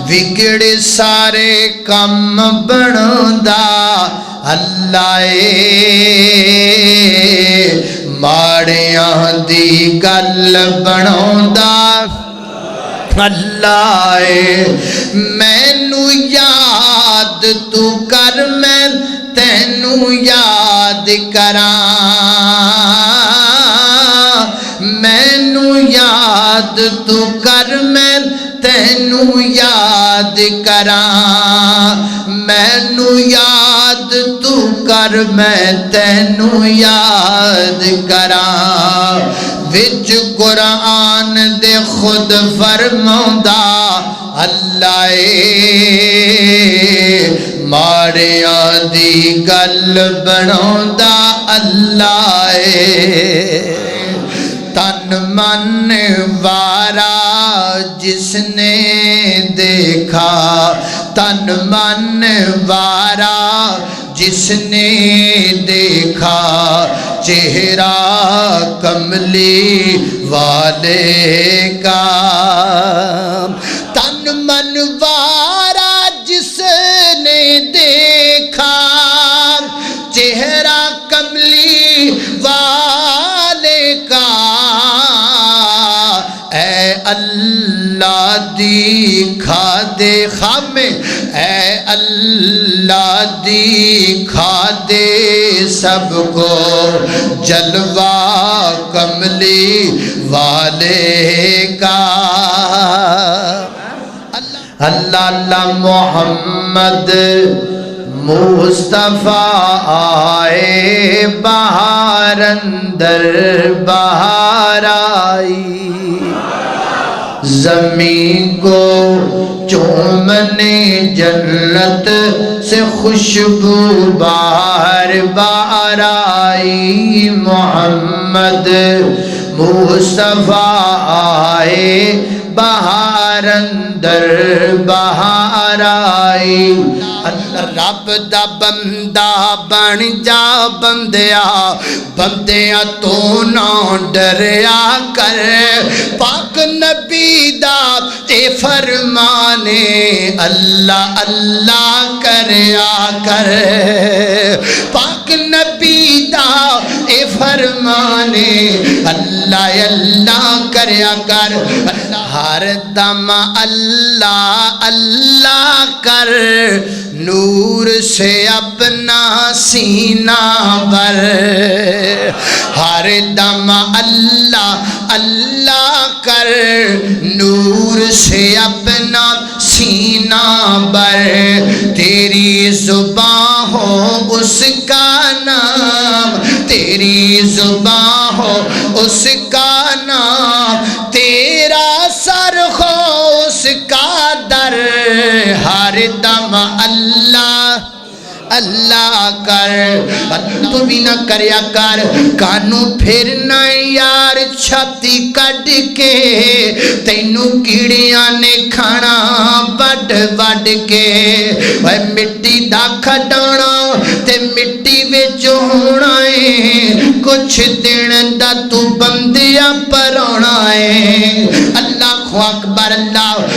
ਵਿਗੜੇ ਸਾਰੇ ਕੰਮ ਬਣਾਉਂਦਾ ਅੱਲਾ ਏ ਮਾੜਿਆਂ ਦੀ ਗੱਲ ਬਣਾਉਂਦਾ ਅੱਲਾ ਏ ਮੈਨੂੰ ਯਾਦ ਤੂੰ ਕਰ ਮੈਂ ਤੈਨੂੰ ਯਾਦ ਕਰਾਂ ਮੈਨੂੰ ਯਾਦ ਤੂੰ ਕਰ ਮੈਂ ਤੈਨੂੰ ਯਾਦ ਕਰਾਂ ਮੈਨੂੰ ਯਾਦ ਤੂੰ ਕਰ ਮੈਂ ਤੈਨੂੰ ਯਾਦ ਕਰਾਂ ਵਿੱਚ ਕੁਰਾਨ ਦੇ ਖੁਦ ਫਰਮਾਉਂਦਾ ਅੱਲਾ ਏ ਮਾੜਿਆਂ ਦੀ ਗੱਲ ਬਣਾਉਂਦਾ ਅੱਲਾ ਏ तन मन वारा जिसने देखा तन मन वारा जिसने देखा चेहरा कमली वाले का तन मन वारा जिसने देखा चेहरा कमली वाले का ऐ अल्लाह दिखा दे खामे ऐ अल्लाह दिखा दे सबको जलवा कमली वाले का अल्लाह अल्लाह मोहम्मद मुस्तफ़ा आए बाहर अंदर बाहर आई ज़मीन को चूमने जन्नत से खुशबू बाहर बाहर आई मोहम्मद मुस्तफ़ा आए बाहर अंदर बाहर आई रब दा बंदा बन जा बंदिया बंदिया तो ना डरिया कर पाक नबी दा ए फरमाने अल्लाह अल्लाह करया कर पाक नबी दा ए फरमाने अल्लाह अल्लाह करया कर हर दम अल्लाह अल्लाह कर नूर से अपना सीना भर हर दम अल्लाह अल्लाह कर नूर से अपना सीना भर तेरी जुबां हो उसका नाम तेरी जुबां हो उसका नाम तेरा सर हो उसका दर हर दम अल्लाह अल्लाह कर तू भी ना करया कर कानू फिर ना यार छाती कट के तैनू कीड़ियां ने खाना वड वड के वह मिट्टी दा खडाना ते मिट्टी विच होना है कुछ दिन दा तू बंदिया पर आना है अल्लाह अकबर अल्लाह